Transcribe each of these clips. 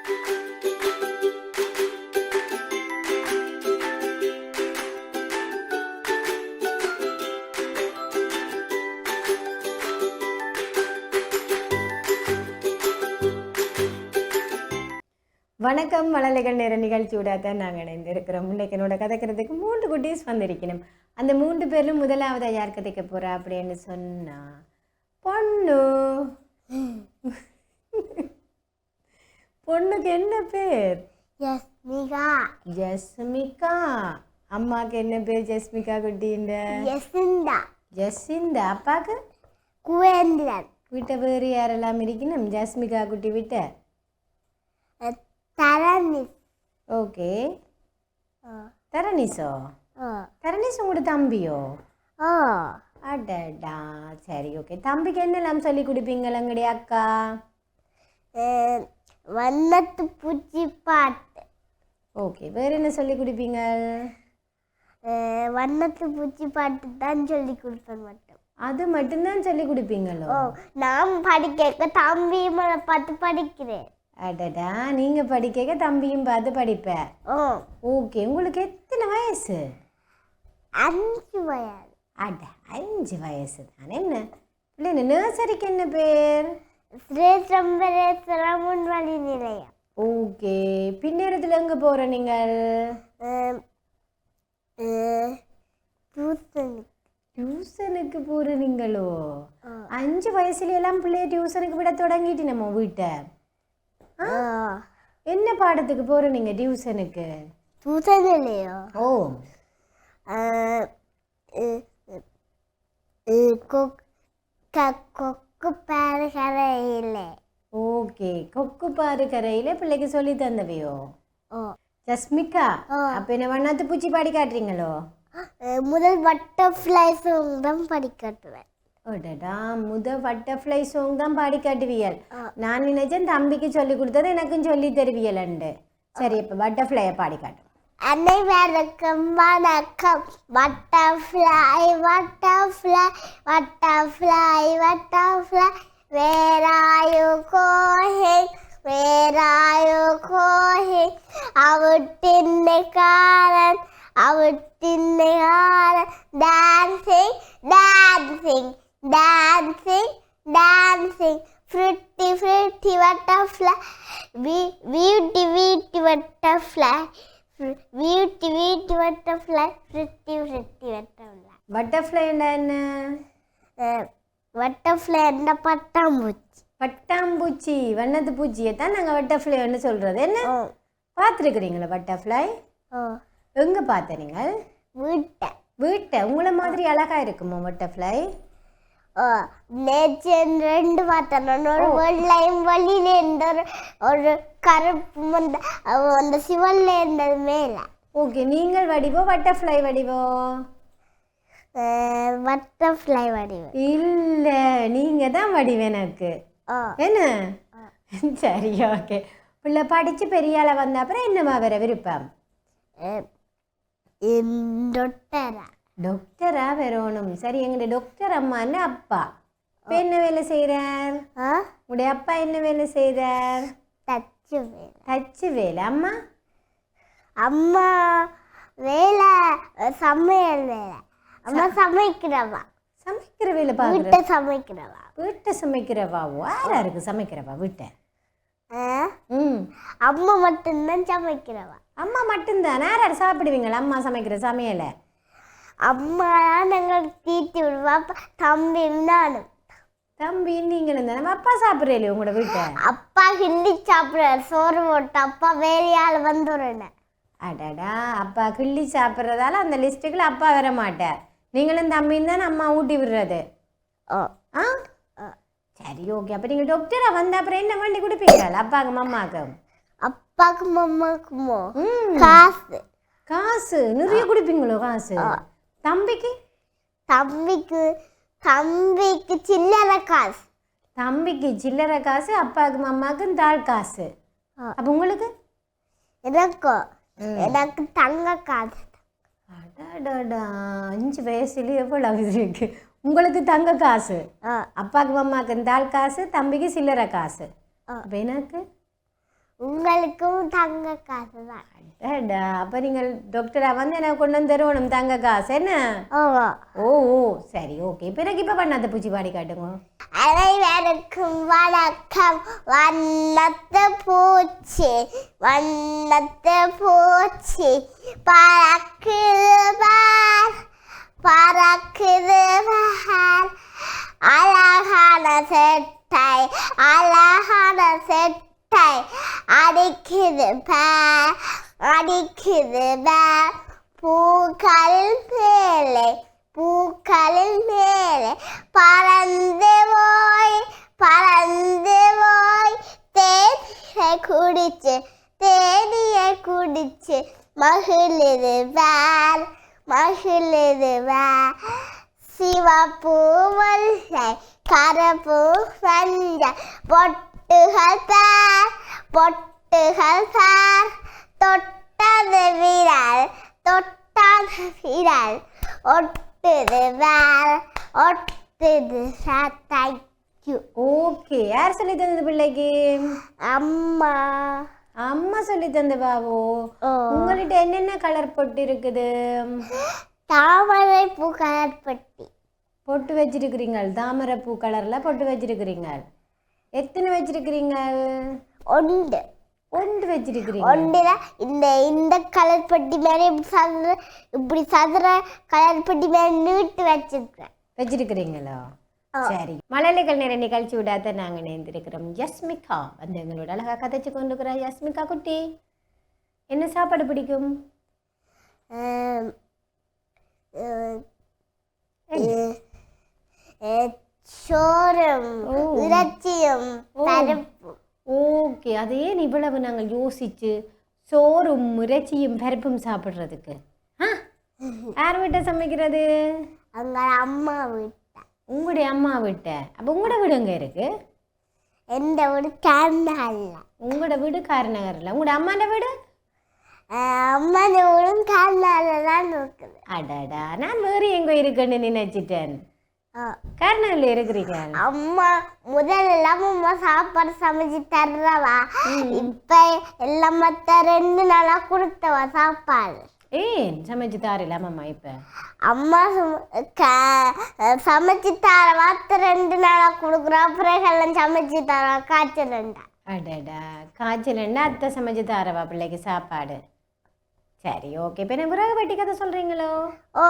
வணக்கம் மழலைகள் நேர நிகழ்ச்சியோட தான் நாங்கள் இணைந்திருக்கிறோம். இன்றைக்கு என்னோட கதைக்கிறதுக்கு 3 குட்டீஸ் வந்திருக்கணும். அந்த 3 பேரும் முதலாவதாக யார் கதைக்க போகிறா அப்படின்னு சொன்னா பொண்ணு. பொண்ணுக்கு என்ன பேர்? ஜஸ்மிகா. ஜஸ்மிகா. அம்மாவுக்கு என்ன பேர்? ஜஸ்மிகா குட்டின்ற ஜசிந்தா. ஜசிந்தா. அப்பாவுக்கு குவேந்திரன். வீட்டை வேறு யாரெல்லாம் இருக்கணும்? ஜஸ்மிகா குட்டி விட்ட தரணிஸ். ஓகே. தரணிஸோ? தரணிஸ் உங்களோட தம்பியோ? அடடா, சரி, ஓகே. தம்பிக்கு என்னெல்லாம் சொல்லி கொடுப்பீங்களா எங்களுடைய அக்கா? வண்ணத்து பூச்சி பாட்டு. ஓகே, வேறு என்ன சொல்லி கொடுப்பீங்க? வண்ணத்து பூச்சி பாட்டு தான் சொல்லி கொடுப்பேன் மட்டும். அது மட்டும்தான் சொல்லி கொடுப்பீங்களோ? நான் படிக்க தம்பியும் பார்த்து படிக்கிறேன். அடடா, நீங்கள் படிக்க தம்பியும் பார்த்து படிப்ப. ஓகே, உங்களுக்கு எத்தனை வயசு? 5 வயது. அட, 5 வயசு தானே. என்ன பிள்ளைங்க நர்சரிக்கு என்ன பேர்? ஸ்ரீசம்பரேஸ்வரம் முன்வழி நிலையம். ஓகே, பின்னேரத்தில் எங்கே போகிற நீங்கள்? டியூஷனுக்கு போகிற நீங்களோ? 5 வயசுல எல்லாம் பிள்ளைய டியூஷனுக்கு விட தொடங்கிட்டு நம்ம வீட்டை. என்ன பாடத்துக்கு போகிற நீங்கள் டியூஷனுக்கு? டியூஷன்லையோ? கொக்கு பாரு கரையில். ஓகே, கொக்கு பாரு கரையில் பிள்ளைக்கு சொல்லி தந்தவையோ? ஜஸ்மிகா, அப்போ என்ன வண்ணாத்து பூச்சி பாடி காட்டுறீங்களோ? முதல் பட்டர்ஃப்ளை சாங் தான் பாடி காட்டுவேன். ஓடடா, பட்டர்ஃப்ளை சாங் தான் பாடி காட்டுவியல். நான் நினைச்சேன் தம்பிக்கு சொல்லி கொடுத்தது எனக்கும் சொல்லி தருவியல் அண்டு. சரி, இப்போ பட்டர்ஃப்ளையை பாடி காட்டு. அனைவருக்கும் வணக்கம். Butterfly butterfly butterfly butterfly where are you going, where are you going? Out in the garden, out in the garden, dancing, dancing, dancing, dancing. Pretty, pretty butterfly, beauty, beauty butterfly, beauty, beauty butterfly, pretty, pretty butterfly. Butterfly என்ன? Butterfly என்ன? பட்டாம்பூச்சி. பட்டாம்பூச்சி, வண்ணத்து பூச்சியை தான் நாங்கள் பட்டர்ஃப்ளைன்னு சொல்கிறது. என்ன பார்த்துருக்குறீங்களா பட்டர்ஃப்ளை? எங்கே பார்த்த நீங்கள்? வீட்டை. உங்களை மாதிரி அழகாக இருக்குமோ பட்டர்ஃப்ளை? நேற்று 2 பார்த்தேன். ஒரு வெள்ளையும் வழியில இருந்த ஒரு கருப்பு அந்த சிவல்ல இருந்தது மேலே. ஓகே, நீங்கள் வடிவோ பட்டர்ஃப்ளை வடிவோ? பட்டர்ஃப்ளை வடிவம். இல்லை, நீங்கள் தான் வடிவம் எனக்கு. என்ன? சரி, ஓகே. பிள்ளை படித்து பெரிய ஆளை வந்த அப்புறம் என்னமா வேற விருப்பம்? டாக்டரா வரணும். சரி, எங்களுடைய டாக்டர் அம்மான்னு அப்பா இப்போ என்ன வேலை செய்கிறார்? உடைய அப்பா என்ன வேலை செய்கிறார்? தச்சு வேலை. தச்சு வேலை. அம்மா? அம்மா வேலை சமையல் வேலை. அம்மா சமைக்கிறவா. சமைக்கிற வேலை பார்க்குற? வீட்டை சமைக்கிறவா. வீட்டை சமைக்கிறவாவோ? யாரா இருக்கு சமைக்கிறவா வீட்டை? அம்மா மட்டும்தான் சமைக்கிறவா. அம்மா மட்டும்தான். யாராரு சாப்பிடுவீங்களா அம்மா சமைக்கிற சமையலை? அம்மா நாங்கள் தீட்டி விடுவா. தம்பி நானும். தம்பி நீங்களும் தானே. அப்பா சாப்பிட்றீங்களே உங்களோட வீட்டை? அப்பா கிள்ளி சாப்பிட்றாரு. சோறு போட்டு அப்பா வேலையால் வந்துடுறேன். அடடா, அப்பா கிள்ளி சாப்பிட்றதால அந்த லிஸ்ட்டுக்குள்ள அப்பா வர மாட்டார். நீங்களும் தம்பியும் தானே அம்மா ஊட்டி விடுறது. சரி, ஓகே. அப்போ நீங்கள் டாக்டரா வந்த அப்புறம் என்ன வண்டி கொடுப்பீங்களா அப்பாவுக்கு மம்மாவுக்கு? அப்பாவுக்கு மம்மாக்குமோ காசு. காசு நிறைய கொடுப்பீங்களோ காசு? தம்பிக்கு? தம்பிக்கு சில்லறை காசு. தம்பிக்கு சில்லறை காசு, அப்பாவுக்கு மம்மாவுக்கு தாள் காசு. அப்போ உங்களுக்கு? எனக்கு தங்க காசு. அடாடாடா, 5 வயசுலேயே எவ்வளவு இருக்கு. உங்களுக்கு தங்க காசு, அப்பாவுக்கு மம்மாவுக்கு தாள் காசு, தம்பிக்கு சில்லறை காசு. அப்போ எனக்கு? உங்களுக்கு எங்களுக்கும் தங்க காசு தான். அடடா, அப்ப நீங்கள் டாக்டரா வந்து எனக்கு கொண்டு வந்து தருவணும் தங்க காசு என்ன? ஆமா. ஓ ஓ சரி ஓகே. பிறகு இப்ப பண்ணாத பூச்சி பாடி காட்டுங்க. அனைவருக்கும் வணக்கம். வண்ணத்து பூச்சி வண்ணத்து பூச்சி பறக்குது பார் பறக்குது பார். அழகான செட்டை அழகான செட்டை அடிக்குது பார் அடிக்குது பார். பூக்களில் மேலே பூக்களில் மேலே பறந்து போய் தேனியை குடிச்சு மகிழுது பார் மகிழுது பார். சிவப்பு வெள்ளை கருப்பு மஞ்சள் பொட்டுகள் பார் பொட்டுகள் பார். தொட்டது விரல் தொட்டது விரல் ஒட்டுது பார் ஒட்டுது தேங்க்யூ. ஓகே. யார் சொல்லி தந்தது பிள்ளைக்கு? அம்மா. அம்மா சொல்லி தந்த பாபு. உங்கள்கிட்ட என்னென்ன கலர் பொட்டு இருக்குது? தாமரை பூ கலர் பொட்டி பொட்டு வச்சிருக்கிறீங்க. தாமரை பூ கலர்ல பொட்டு வச்சிருக்கிறீங்க. எத்தனை வச்சிருக்கிறீங்க? ஒன்று ஒன்று வச்சிருக்கிறீங்க. ஒன்றுல இந்த கலர் பொட்டி மேலே இப்படி சதுர கலர் பொட்டி மேலே நீட்டு வச்சிருக்கிறீங்களா? சரி. மழலைகள் நேர நிகழ்ச்சி விடாத நாங்கள் இணைந்திருக்கிறோம். யஸ்மிகா வந்து எங்களோட அழகா கதைச்சு கொண்டு இருக்கிறா. யஸ்மிகா குட்டி, என்ன சாப்பாடு பிடிக்கும்? சோறும் இறைச்சியும் பருப்பும். ஓகே. அதையே இவ்வளவு நாங்கள் யோசிச்சு சோறும் இறைச்சியும் பருப்பும் சாப்பிட்றதுக்கு யார் வீட்டை சமைக்கிறது? அங்க அம்மா வீட்டை. உங்களுடைய அம்மா வீட்டை. அப்போ உங்களோட வீடு எங்கே இருக்கு? எந்த வீடு? கார்நகரில். உங்களோட வீடு கார்நகரில். உங்களோட அம்மாண்ட வீடு? அம்மாண்ட வீடும் கார்நகரில் தான் இருக்குது. அடடா, நான் வேறு எங்கே இருக்குன்னு நினைச்சிட்டேன். கார்நகரில் இருக்கிறீங்க. அம்மா முதல்லாம் அம்மா சாப்பாடு சமைச்சு தர்றவா. இப்ப எல்லாம் 2 நாளா கொடுத்தவா சாப்பாடு. ஏன் சமைச்சு தாரில்லாமம்மா? இப்ப அம்மா சமைச்சு தர வார்த்தை 2 நாளா கொடுக்குறா. பிறகு எல்லாம் சமைச்சு தர காய்ச்சல். அடடா, காய்ச்சல் என்ன அத்தை சமைச்சு தாரவா பிள்ளைக்கு சாப்பாடு? சரி ஓகே. இப்போ என்ன விறகு வெட்டி கதை சொல்றீங்களோ? ஓ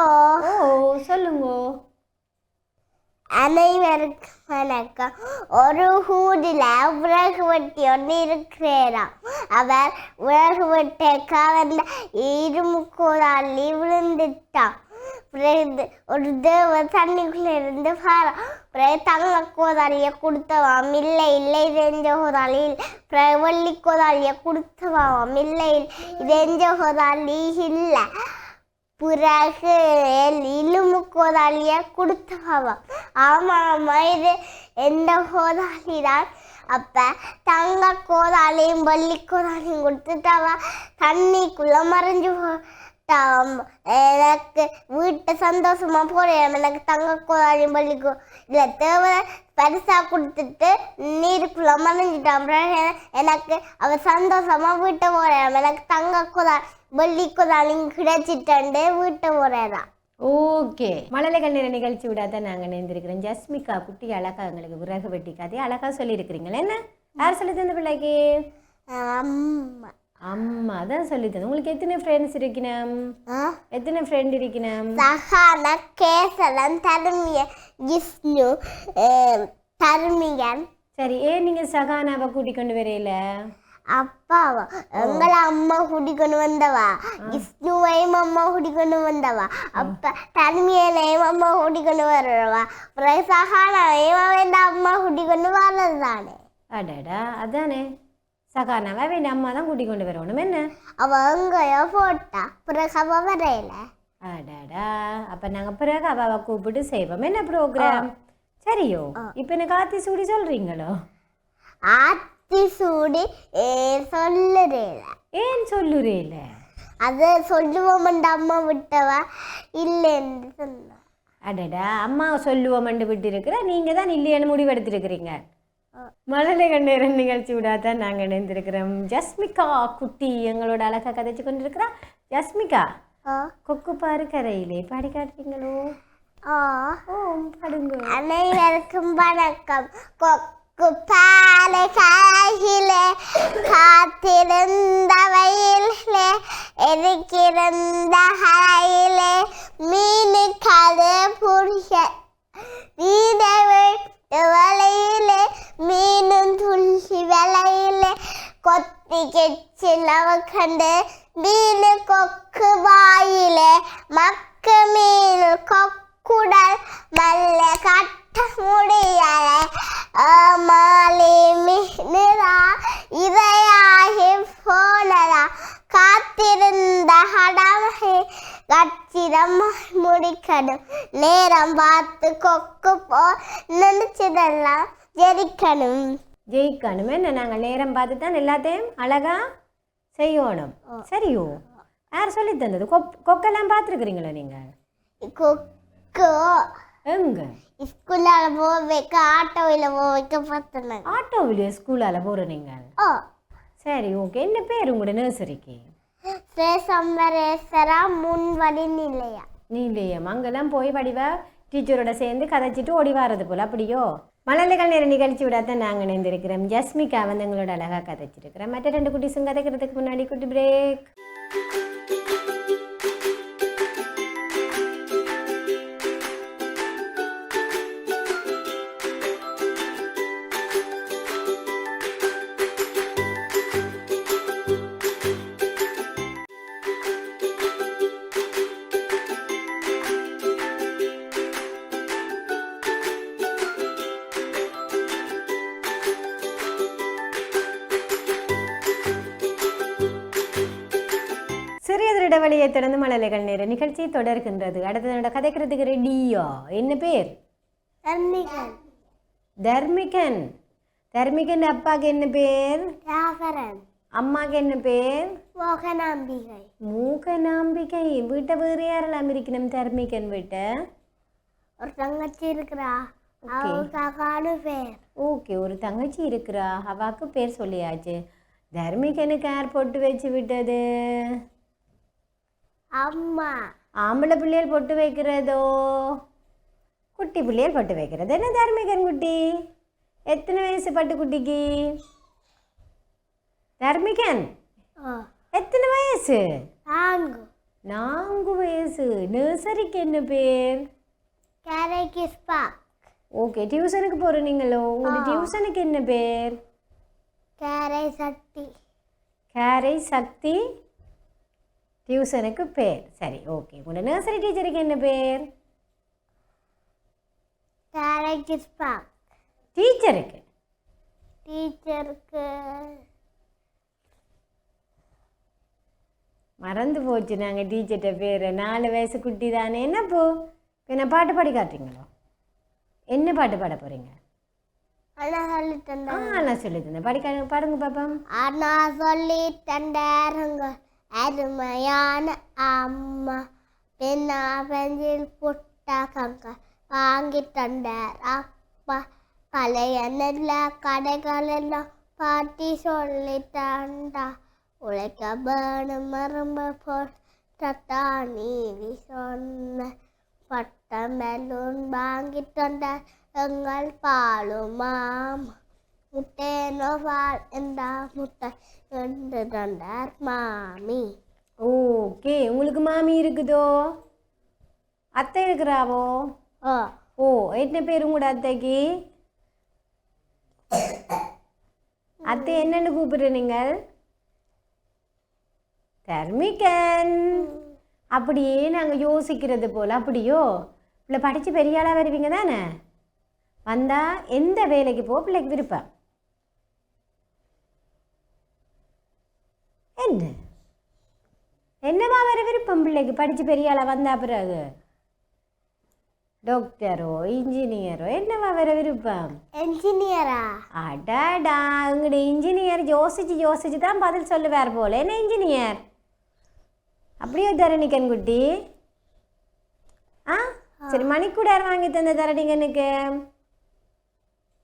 சொல்லுங்க. அனைவருக்கும் வணக்கம். ஒரு ஊரில் விறகு வெட்டி ஒன்று இருக்கிறாராம். அவர் விறகு வெட்ட கவர்ந்த இரும்பு கோதாளி விழுந்துட்டான். ஒரு தேவ தண்ணிக்குள்ள இருந்து பாரம். பிறகு தங்க கோதாளியை கொடுத்தவாம். இல்லை இல்லை இது எஞ்ச கோதாளி. பிறகு வெள்ளி கோதாளியை கொடுத்தவாம். இல்லை இது எஞ்ச கோதாளி இல்லை. பிறகு இலும்பு கோதாளியை கொடுத்தவாம். ஆமாம் இது எந்த கோதாளி தான். அப்போ தங்க கோதாளியும் வெள்ளி கோதாளியும் கொடுத்துட்டாவா. தண்ணிக்குள்ள மறைஞ்சு எனக்கு வீட்டை சந்தோஷமா போறேன். எனக்கு தங்க கோதாளியும் வெள்ளிக்கோ இல்லை தேவை பரிசா கொடுத்துட்டு நீருக்குள்ள மறைஞ்சிட்டான். எனக்கு அவ சந்தோஷமா வீட்டை போறேன். எனக்கு தங்க கோதாளி வெள்ளி கோதாளியும் கிடைச்சிட்டு வீட்டை போறேதான். ஓகே. மழலைகள் நேர நிகழ்ச்சி விடாத நாங்கள் நினைந்திருக்கிறோம். ஜஸ்மிகா குட்டி அழகா எங்களுக்கு விறகு வெட்டி கதையை அழகா சொல்லியிருக்கிறீங்களே. என்ன யார் சொல்லி தந்த பிள்ளைக்கு? அம்மா. அம்மா தான் சொல்லி தந்து. உங்களுக்கு எத்தனை ஃப்ரெண்ட்ஸ் இருக்கணும்? எத்தனை ஃப்ரெண்ட் இருக்கணும்? சஹானா, கேசலன், தர்மியன், விஷ்ணு, தர்மியன். சரி, ஏன் நீங்க சகானாவை கூட்டிக் கொண்டு வரையில? அப்பாவா எங்களை அம்மா கூட்டிக்கொண்டு வந்தவா. விஷ்ணுவையும் அம்மா கூட்டிக்கொண்டு வந்தவா. அப்ப தர்மியனையும் அம்மா கூட்டிக்கொண்டு வர்றவா. அப்புறம் சஹானாவையும் அவன் அம்மா கூட்டிக்கொண்டு வர்றது தானே. அடடா, அதானே சகானாவை வேண்டிய அம்மா தான் கூட்டிக் கொண்டு வரணும். என்ன அவ எங்கயோ போட்டா. பிறகு அவ வரையில. அடடா, அப்ப நாங்க பிறகு அவாவை கூப்பிட்டு செய்வோம். என்ன ப்ரோக்ராம்? சரியோ. இப்ப எனக்கு ஆத்தி சூடி சொல்றீங்களோ? ஆத்தி சூடி சொல்லுறேல. ஏன் சொல்லுறேல? அது சொல்லுவோம் அம்மா விட்டவா இல்லைன்னு சொன்னா. அடடா, அம்மா சொல்லுவோம் விட்டு இருக்கிற நீங்க தான் இல்லையான்னு முடிவெடுத்திருக்கிறீங்க. மழலை நேரம் நிகழ்ச்சி விடாதான் நாங்கள் இணைந்திருக்கிறோம். ஜஸ்மிகா குட்டி எங்களோட அழகா கதைச்சு கொண்டிருக்கிறா. ஜஸ்மிகா, கொக்கு பாரு கரையிலே பாடி காட்டுறீங்களோ? பாடுங்க. அனைவருக்கும் வணக்கம். கொக்கு பாரு கரையிலே காத்திருந்த வயலிலே எரிக்கிருந்த கரையிலே மீனு கதை புரிய மீனை விட்டு வலையிலே மீனும் துள்ளி வலையிலே கொத்தி கெச்சிலவ கண்டு மீனு கொக்கு வாயிலே மக்க மீனு கொக்குடல் மல்ல கட்ட முடியல மாலி மீனரா இதையாகி போனதா காத்திருந்த கடமை கச்சிதம் முடிக்கணும் நேரம் பார்த்து கொக்கு போ நினைச்சதெல்லாம் ஜெயிக்கணும். என்ன நாங்கள் நேரம் பார்த்து தான் எல்லாத்தையும் அழகா செய்யணும். சரியோ? யார் சொல்லி தந்தது? கொக்கெல்லாம் பார்த்துருக்குறீங்களா நீங்கள்? கொக்கு எங்க ஸ்கூலால போக வைக்க ஆட்டோவில் போக வைக்க பார்த்தேன். ஆட்டோவிலே ஸ்கூலால் போகிற நீங்கள்? சரி, ஓகே. என்ன பேர் உங்களோட நர்சரிக்கு? ஸ்ரேசம்பரேஸ்வரா முன்வடி நிலையம். அங்கெல்லாம் போய் வடிவா டீச்சரோட சேர்ந்து கதைச்சிட்டு ஓடி வாரது போல் அப்படியோ? மழலைகள் நேரம் நிகழ்ச்சி விடாதான் நாங்கள் இணைந்திருக்கிறோம். ஜஸ்மிகா வந்து எங்களோட அழகாக கதைச்சிருக்கிறோம். மற்ற 2 குட்டிஸும் கதைக்கிறதுக்கு முன்னாடி குட்டி பிரேக். சிறியதொரு இடைவெளியை தொடர்ந்து மழலைகள் நேர நிகழ்ச்சி தொடர்கின்றது. அடுத்ததோட கதைக்கிறதுக்கு ரெடியா? என்ன பேர்? தர்மிகன். தர்மிகன் அப்பாவுக்கு என்ன பேர்? அம்மாவுக்கு என்ன பேர்? மோகனாம்பிகை. மூகனாம்பிகை. வீட்டை வேறு யாரெல்லாம் இருக்கணும் தர்மிகன் வீட்டை? ஒரு தங்கச்சி இருக்கிறா. பேர் ஓகே, ஒரு தங்கச்சி இருக்கிறா. அவாக்கு பேர் சொல்லியாச்சு. தர்மிகனுக்கு யார் பொட்டு வச்சு விட்டது? அம்மா. ஆம்பளை பிள்ளைகள் பொட்டு வைக்கிறதோ குட்டி பிள்ளைகள் பொட்டு வைக்கிறது? என்ன தர்மிகன் குட்டி? எத்தனை வயசு பட்டு குட்டிக்கு? தர்மிகன் எத்தனை வயசு? 4 வயசு. நர்சரிக்கு என்ன பேர்? ஓகே. டியூஷனுக்கு போகிற நீங்களோ? உங்களோட டியூஷனுக்கு என்ன பேர்? கேரை சக்தி டியூஷனுக்கு பேர். சரி, ஓகே. உங்களோட நர்சரி டீச்சருக்கு என்ன பேர்? டீச்சருக்கு மறந்து போச்சு. நாங்கள் டீச்சர்கிட்ட பேர் 4 வயசு குட்டி தானே. என்னப்போ என்ன பாட்டு பாடி காட்டுறீங்களோ? என்ன பாட்டு பாட போகிறீங்க? நான் சொல்லி தந்தேன். பாடுங்க பாப்பா. அண்ணா சொல்லி தந்தாருங்க அருமையான அம்மா பெண்ணா பெஞ்சில் புட்டகங்க வாங்கி தந்தார் அப்பா பழைய நெல்ல கடைகளெல்லாம் பாட்டி சொல்லி தந்தா உழைக்க வேணும் மரும்ப போட்டா நீதி சொன்ன பட்டம் பலூன் வாங்கி தந்தார் எங்கள் பாலும் மாமா முட்டேனோ பால் என்றா முட்டை என்று தந்தார் மாமி. ஓகே. உங்களுக்கு மாமி இருக்குதோ? அத்தை இருக்கிறாவோ? ஓ, என்ன பேர் உங்களோட அத்தைக்கு? அத்தை என்னன்னு கூப்பிடுற நீங்கள்? தர்மிகன். அப்படியே நாங்கள் யோசிக்கிறது போல் அப்படியோ? இல்லை படித்து பெரிய ஆளாக வருவீங்க தானே? வந்தால் எந்த வேலைக்கு போ பிள்ளைக்கு விருப்பம்? என்னவா வர விருப்பம் பிள்ளைக்கு படித்து பெரிய ஆளாக வந்தா பிறகு? டாக்டரோ இன்ஜினியரோ என்னவா வர விருப்பம்? இன்ஜினியரா? அடாடா, உங்களுடைய இன்ஜினியர் யோசிச்சு தான் பதில் சொல்லுவார் போல. என்ன இன்ஜினியர்? அப்படியே தரணிக்கன் குட்டி. சரி, மணிக்கூடார் வாங்கி தந்த தரணிகனுக்கு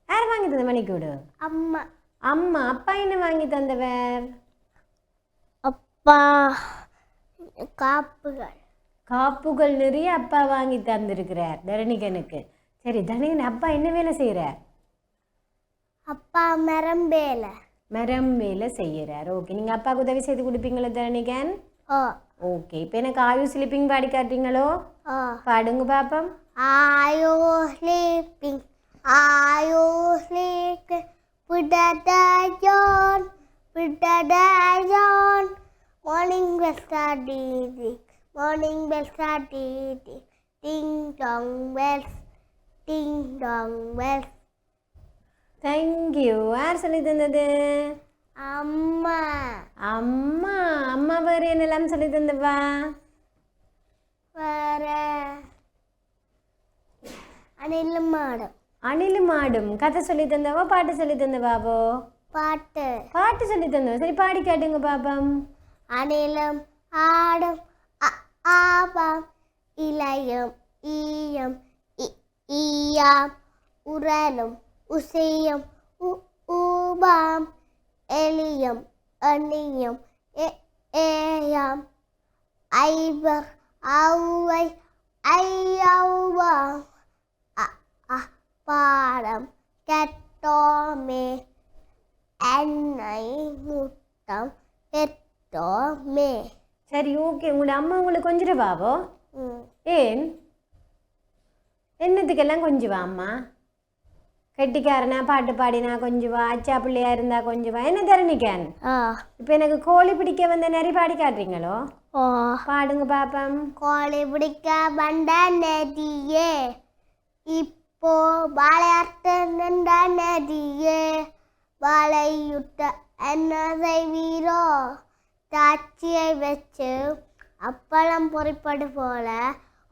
யார் வாங்கி தந்த மணிக்கூடு? அம்மா. அம்மா. அப்பா என்ன வாங்கி தந்தவர்? அப்பா காப்புகள். காப்புகள் நிறைய அப்பா வாங்கி தந்திருக்கிறார் தரணிகனுக்கு. சரி தரணிகன் அப்பா என்ன வேலை செய்கிறார்? அப்பா மரம் வேலை. மரம் வேலை செய்கிறார். ஓகே, நீங்கள் அப்பாவுக்கு உதவி செய்து கொடுப்பீங்களா தரணிகன்? ஓ. ஓகே, இப்போ எனக்கு ஆயு ஸ்லிப்பிங் பாடி காட்டுறீங்களோ? ஓ. பாடுங்க பாப்போம். Are you sleeping are you sleeping brother John brother John morning bell start eating morning bell start eating ding dong bells ding dong bells. Thank you. யார் சொல்லி தந்தது? அம்மா. அம்மா. அம்மா வேறு என்னெல்லாம் சொல்லி தந்தவா? வேற அணில் மாடம். அணில் மாடும். கதை சொல்லி தந்தவா பாட்டு சொல்லி தந்தவாவோ? பாட்டு. பாட்டு சொல்லி தந்தவா. சரி பாடி காட்டுங்க பாப்பம். அணிலும் ஆடும் ஆபாம் இளையும் ஈயம் ஈயாம் உரலும் உசையும் ஊபாம் எலியும் அணியும் ஏயாம் ஐவர் ஔவை ஐயௌவாம் பாடம் கெட்டோமே என்னை முட்டம் கெட்டோமே. சரி ஓகே, உங்களோட அம்மா உங்களுக்கு கொஞ்சிருவாவோ? ஏன்? என்னத்துக்கெல்லாம் கொஞ்சுவா அம்மா? கெட்டிக்காரனா பாட்டு பாடினா கொஞ்சுவா, அச்சா பிள்ளையா இருந்தா கொஞ்சுவா. என்ன தரணிக்கன்? இப்போ எனக்கு கோழி பிடிக்க வந்த நிறைய பாடி காட்டுறீங்களோ? பாடுங்க பாப்பம். கோழி பிடிக்க வந்த நதியே இப்போ வாழையாட்டு நின்ற நதியே வாழையுட்ட என்ன செய்வீரோ தாச்சியை வச்சு அப்பளம் பொறிப்படு போல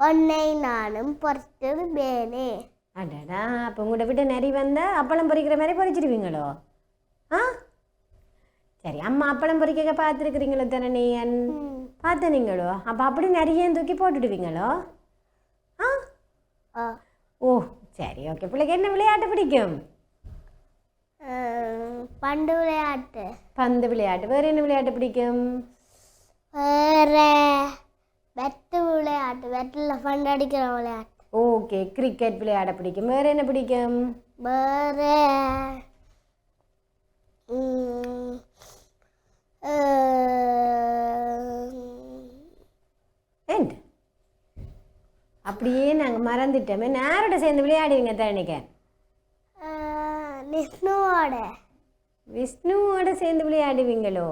உன்னை நானும் பொறித்திருப்பேனே. அடடா, அப்போ உங்களோட விட்டு நிறைய வந்தால் அப்பளம் பொறிக்கிற மாதிரி பொறிச்சிடுவீங்களோ? ஆ சரி, அம்மா அப்பளம் பொறிக்க பார்த்துருக்குறீங்களோ தரணியன்? பார்த்தனீங்களோ? அப்போ அப்படி நிறைய தூக்கி போட்டுடுவீங்களோ? ஆ ஓ சரி ஓகே. பிள்ளைக்கு என்ன விளையாட்டு பிடிக்கும்? பந்து விளையாட்டு. பந்து விளையாட்டு. வேறு என்ன விளையாட்டு பிடிக்கும்? வேறு வெட்டு விளையாட்டு. வெட்டில் பந்து அடிக்கிற விளையாட்டு. ஓகே, கிரிக்கெட் விளையாட பிடிக்கும். வேறு என்ன பிடிக்கும்? வேறு ஏண்ட் அப்படியே நாங்கள் மறந்துட்டோமே. யாரோட சேர்ந்து விளையாடுவீங்க தரணிக்க? விஷ்ணுவோட. விஷ்ணுவோட சேர்ந்து விளையாடுவீங்களோ?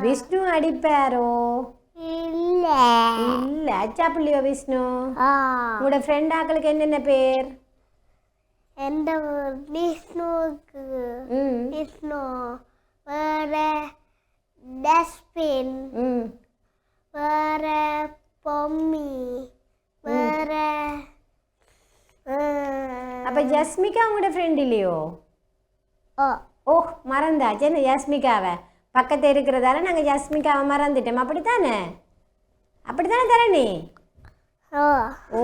விஷ்ணு அடிப்பாரோ? இல்ல இல்ல, அச்சா பிள்ளையோ விஷ்ணு? உங்களோட ஃப்ரெண்ட் ஆக்களுக்கு என்னென்ன பேர்? எந்த விஷ்ணுவுக்கு விஷ்ணு வேற டஸ்ட்பின் வேற பொம்மி வேற. அப்ப ஜஸ்மிகா உங்களோட ஃப்ரெண்ட் இல்லையோ? ஓ மறந்தாச்சு. என்ன ஜஸ்மிகாவை பக்கத்தில் இருக்கிறதால நாங்கள் ஜஸ்மிகாவை மறந்துட்டோம். அப்படித்தானே? அப்படித்தானே தரணி? ஓ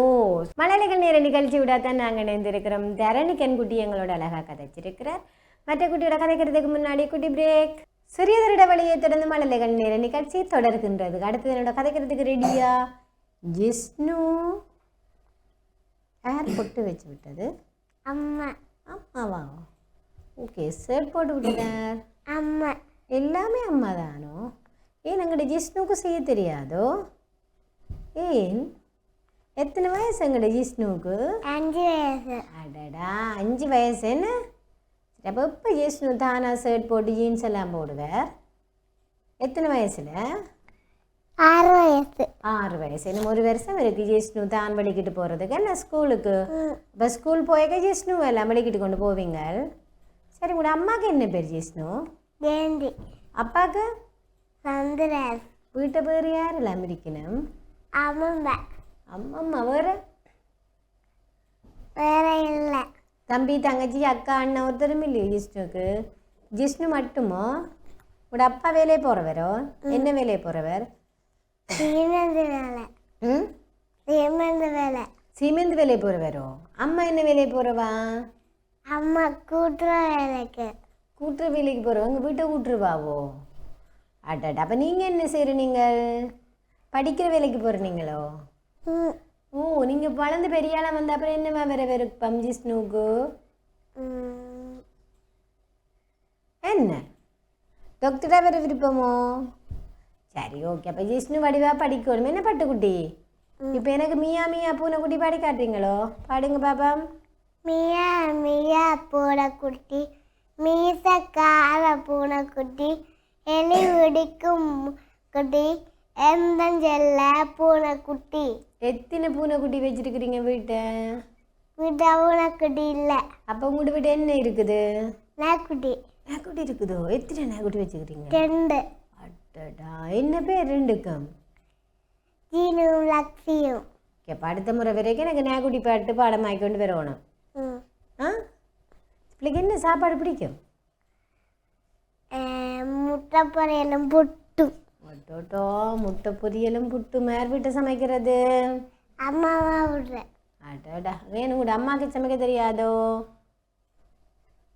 மலையழகன் நேர நிகழ்ச்சி விடாதான் நாங்கள் இணைந்திருக்கிறோம். தரணிக்கன் குட்டி எங்களோட அழகாக கதைச்சிருக்கிறார். மற்ற குட்டியோட கதைக்கிறதுக்கு முன்னாடி குட்டி பிரேக். சிறியதொரு இடைவெளியை தொடர்ந்து மலையழகன் நேர நிகழ்ச்சி தொடர்கின்றது. அடுத்தது என்னோட கதைக்கிறதுக்கு ரெடியா? ஜிஷ்ணு யார் பொட்டு வச்சு விட்டது? அம்மா. அம்மாவா? ஓகே, ஷர்ட் போட்டு விட்டுட்டார். அம்மா. எல்லாமே அம்மா தானோ? ஏன் எங்கள்ட ஜிஷ்ணுக்கு செய்ய தெரியாதோ? ஏன்? எத்தனை வயசு எங்கள்ட ஜிஷ்ணுக்கு? 5 வயசு. அடடா 5 வயசு. என்ன அப்போ இப்போ ஜிஷ்ணு தானா ஷர்ட் போட்டு ஜீன்ஸ் எல்லாம் போடுவார்? எத்தனை வயசில்? 6 வயசு. 6 வயசு. இன்னும் 1 வருஷம் இருக்கு ஜிஷ்ணு தான் வலிக்கிட்டு போகிறதுக்கு. என்ன ஸ்கூலுக்கு? இப்போ ஸ்கூல் போயக்க ஜிஷ்ணு எல்லாம் வலிக்கிட்டு கொண்டு போவீங்க. சரி, உங்களோட அம்மாவுக்கு என்ன பேர் ஜிஷ்ணு? ஜெயந்தி. அப்பாவுக்கு? சந்திரன். வீட்டை பேர் யாரெல்லாம் இருக்கணும்? அம்மா. அம்மம்மா. வேறு? வேற இல்லை. தம்பி தங்கச்சி அக்கா அண்ணன் ஒருத்தரும் இல்லையோ ஜிஷ்ணுக்கு? ஜிஷ்ணு மட்டுமோ? உங்களோட அப்பா வேலையை போகிறவரோ? என்ன வேலையை போகிறவர்? சீமெந்து வேலை. சீமெந்து வேலை. சீமெந்து வேலையை போகிறவரோ? அம்மா என்ன வேலையை போகிறவா? அம்மா கூட்டுற வேலைக்கு. கூட்டுற வேலைக்கு போகிறவங்க வீட்டை கூட்டுருவாவோ? அட்டாட்டா, அப்போ நீங்கள் என்ன செய்கிற? நீங்கள் படிக்கிற வேலைக்கு போகிறீங்களோ? ஓ, நீங்கள் வளர்ந்து பெரிய ஆளாக வந்த அப்புறம் என்னவா வேற விருப்பம் ஜிஷ்ணுவுக்கு? என்ன டாக்டராக வேற விருப்பமோ? சரி, ஓகே. அப்போ ஜிஷ்ணு வடிவா படிக்கணும். என்ன பட்டுக்குட்டி? இப்போ எனக்கு மியா மியா பூனைக்குட்டி பாடி காட்டுறீங்களோ? பாடுங்க பாப்பா. மியா மியா பூனைக்குட்டி, மீசக்கார பூனைக்குட்டி, எலி பிடிக்கும் குட்டி, எந்தஞ்செல்ல பூனைக்குட்டி. எத்தனை பூனைக்குட்டி வச்சிருக்கிறீங்க வீட்டை? வீட்டை பூனைக்குட்டி இல்லை. அப்போ உங்கள்கிட்ட வீட்டு என்ன இருக்குது? நாய்க்குட்டி. நாய்க்குட்டி இருக்குதோ? எத்தனை நாய்க்குட்டி வச்சுக்கிறீங்க? 2. அட்டடா, என்ன பேர் ரெண்டுக்கும்? ஜீனும் லக்ஸியும். இப்போ அடுத்த முறை வரைக்கும் எனக்கு நாய்க்குட்டி பாட்டு பாடமாக்கி கொண்டு வரணும். ஆ, பிள்ளைக்கு என்ன சாப்பாடு பிடிக்கும்? முட்டை பொரியலும் புட்டும். ஒட்டோட்டோ, முட்டை பொரியலும் புட்டு. மேர் வீட்டை சமைக்கிறது அம்மாவா விடுறேன். அடடா, வேணும் கூட அம்மாவுக்கு சமைக்க தெரியாதோ?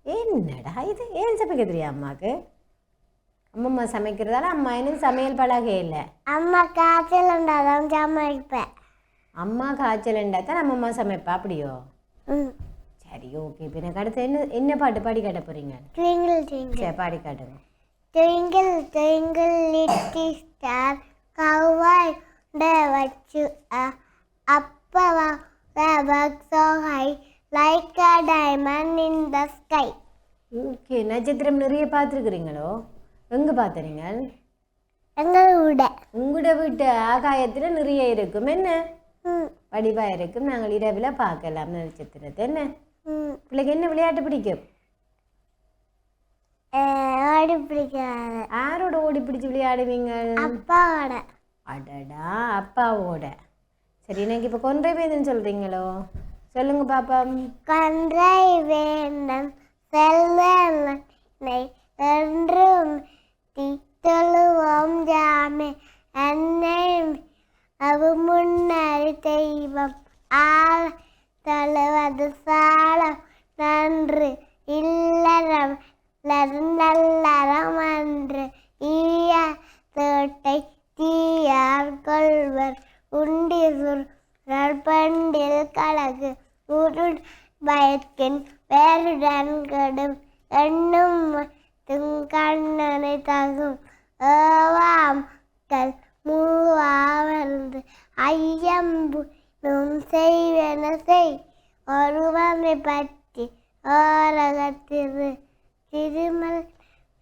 என்னடா இது, ஏன் சமைக்க தெரியா அம்மாவுக்கு? அம்மம்மா சமைக்கிறதால அம்மா இன்னும் சமையல் பழகே இல்லை. அம்மா காய்ச்சல் உண்டாதான் சமைப்பேன். அம்மா காய்ச்சல் தான் அம்மம்மா சமைப்பா? அப்படியோ? சரி, ஓகே. இப்போ எனக்கு அடுத்து என்ன பாட்டு பாடி காட்ட போறீங்க? Twinkle twinkle. சரி, பாடி காட்டுங்க. ட்விங்கிள் ட்விங்கிள் லிட்டில் ஸ்டார், கவ்வாய் வச்சு அப்பவா so high like a diamond in the sky. Okay, நட்சத்திரம் நிறைய பார்த்துருக்குறீங்களோ? எங்கே பார்த்துறீங்க? எங்கள் வீட. உங்களோட வீட்டு ஆகாயத்தில் நிறைய இருக்கும். என்ன வடிவாக இருக்கும். நாங்கள் இரவில் பார்க்கலாம் நட்சத்திரத்தை. என்ன பிள்ளைக்கு என்ன விளையாட்டு பிடிக்கும்? ஓடி பிடிக்காது. யாரோட ஓடி பிடிச்சி விளையாடுவீங்க? அப்பாவோட. அடடா, அப்பாவோட. சரி, எனக்கு இப்போ கொன்றை வேணும்னு சொல்கிறீங்களோ? சொல்லுங்க பாப்பா. கொன்றை வேண்டும் செல்வனை என்றும் தித்தொழுவோம் ஜாமே, என்னை அது முன்னறி தெய்வம் ஆள் தழுவது சாலம் நன்று இல்லறம் நல்லறம் அன்று ஈய தோட்டை தீயார் கொள்வர் உண்டி சுர் பண்டில் கழகு உருள் பயக்கின் வேறுடன் கடும் எண்ணும் கண்ணனை தகும் ஏவாம் கல் மூவாவந்து ஐயம்பு செய்வன செய் ஒருவனை பற்றி ஓரகத்திரு திருமல்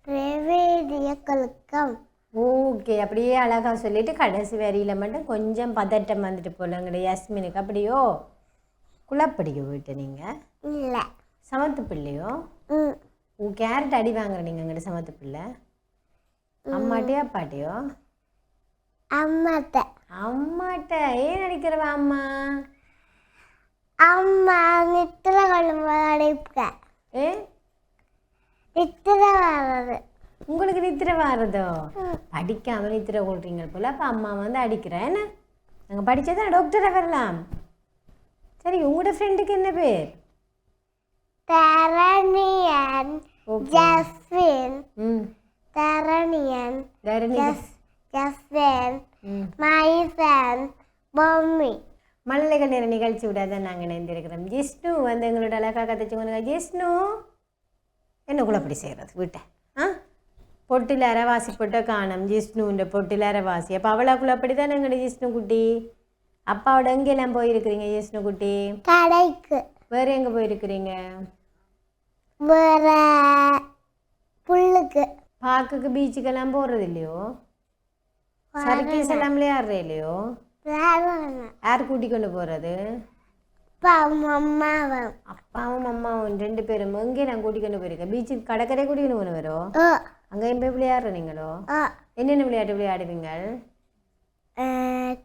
வேதிய கழுக்கம். ஓகே, அப்படியே அழகாக சொல்லிட்டு கடைசி வரியில் மட்டும் கொஞ்சம் பதட்டம் வந்துட்டு போலங்கட யாஸ்மினுக்கு. அப்படியோ? குழப்படியோ வீட்டு நீங்கள்? இல்லை. சமத்து பிள்ளையோ? கேரட் அடி வாங்குற நீங்கள் எங்கிட்ட சமத்து பிள்ளை? அம்மாட்டையோ அப்பாட்டையோ? அம்மாட்ட. அம்மாட்ட. ஏன் அடிக்கிறவா அம்மா? அம்மா நித்திர கொள்ளும்போது அடிப்ப. ஏ, நித்திர வர்றது. உங்களுக்கு நித்திரை வாரதோ? படிக்காமல் நித்திரை கொள்றீங்க போல. அப்போ அம்மா வந்து அடிக்கிறேன். என்ன நாங்கள் படித்தா டாக்டராக வரலாம். சரி, உங்களோட ஃப்ரெண்டுக்கு என்ன பேர்? தரணியன் ஜஸ்வின். தரணியன் ஜஸ்வின் மைசன் பொம்மி. மழலைகள் நேர நிகழ்ச்சி விட தான் நாங்கள் இணைந்திருக்கிறோம். ஜிஷ்ணு வந்து எங்களோட அழகாக கதைச்சு கொண்டு. ஜிஷ்ணு என்னக்குள்ள அப்படி செய்கிறது வீட்டை? பொட்டில் அரைவாசி போட்ட காணும் ஜிஷ்ணுன்ற பொட்டில் அரைவாசி. அப்போ அவளாக்குள்ள அப்படி தானே எங்கட ஜிஷ்ணு குட்டி? அப்பாவோட எங்கெல்லாம் போயிருக்கிறீங்க ஜிஷ்ணு குட்டி? கடைக்கு. வேற எங்கே போயிருக்கிறீங்க? வேற புல்லுக்கு. பார்க்குக்கு பீச்சுக்கெல்லாம் போகிறது இல்லையோ? சர்க்கீஸ் எல்லாம் விளையாடுற இல்லையோ? யார் கூட்டி கொண்டு போகிறது? அம்மாவும். அப்பாவும் அம்மாவும் 2 பேரும் எங்கே நான் கூட்டி கொண்டு போயிருக்கேன்? பீச்சுக்கு கடற்கரை கூட்டி கொண்டு போன வரும். அங்கேயும் போய் விளையாடுற நீங்களோ? என்னென்ன விளையாட்டு விளையாடுவீங்க?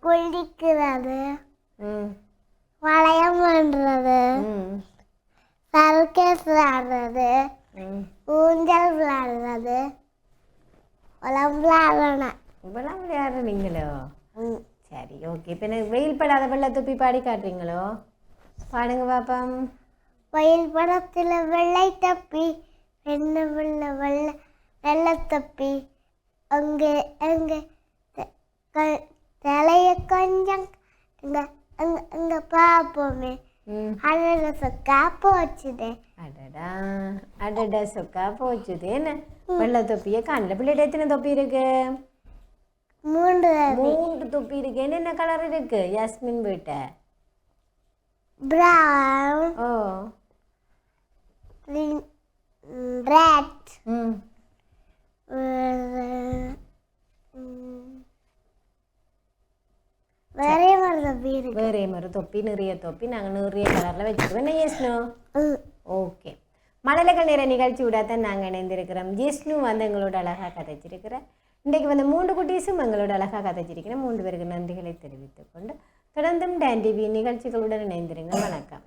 குளிக்கிறது, வளையம் பண்ணுறது, சர்க்கஸ் விளையாடுறது, ஊஞ்சல் விளையாடுறது, விளையாடணும். இப்பெல்லாம் விளையாடுற நீங்களோ? சரி, ஓகே. இப்போ எனக்கு வெயில் படாத வெள்ள துப்பி பாடி காட்டுறீங்களோ? பாடுங்க பாப்பா. வயல் படத்துல வெள்ளை தப்பி வெள்ள வெள்ள வெள்ள வெள்ள தப்பி அங்கே அங்கே தலைய கொஞ்சம் அங்க அங்க அங்க பார்ப்போமே அடடா சொக்கா போச்சுதே அடடா அடடா சொக்கா போச்சுது என்ன வெள்ளை தொப்பியை கண்ணில் பிள்ளைகிட்ட எத்தனை தொப்பி இருக்கு 3 தொப்பி இருக்கு என்னென்ன கலர் இருக்கு யாஸ்மின் வீட்ட பிரவுன் ஓ ரெட் வேறே மாதிரி தொப்பி நிறைய தொப்பி நாங்கள் நிறைய கலரில் வச்சுருக்கோம் என்ன ஜெஸ்னு ஓகே மழலைகள் நேர நிகழ்ச்சி விடாதான் நாங்கள் இணைந்திருக்கிறோம் ஜெஸ்னு வந்து எங்களோட அழகாக கதைச்சிருக்கிறேன் இன்றைக்கு வந்து 3 குட்டீஸும் எங்களோட அழகாக கதைச்சிருக்கிறேன் 3 பேருக்கு நன்றிகளை தெரிவித்துக் கொண்டு தொடர்ந்தும் டான் டிவி நிகழ்ச்சிகளுடன் இணைந்திருங்கள் வணக்கம்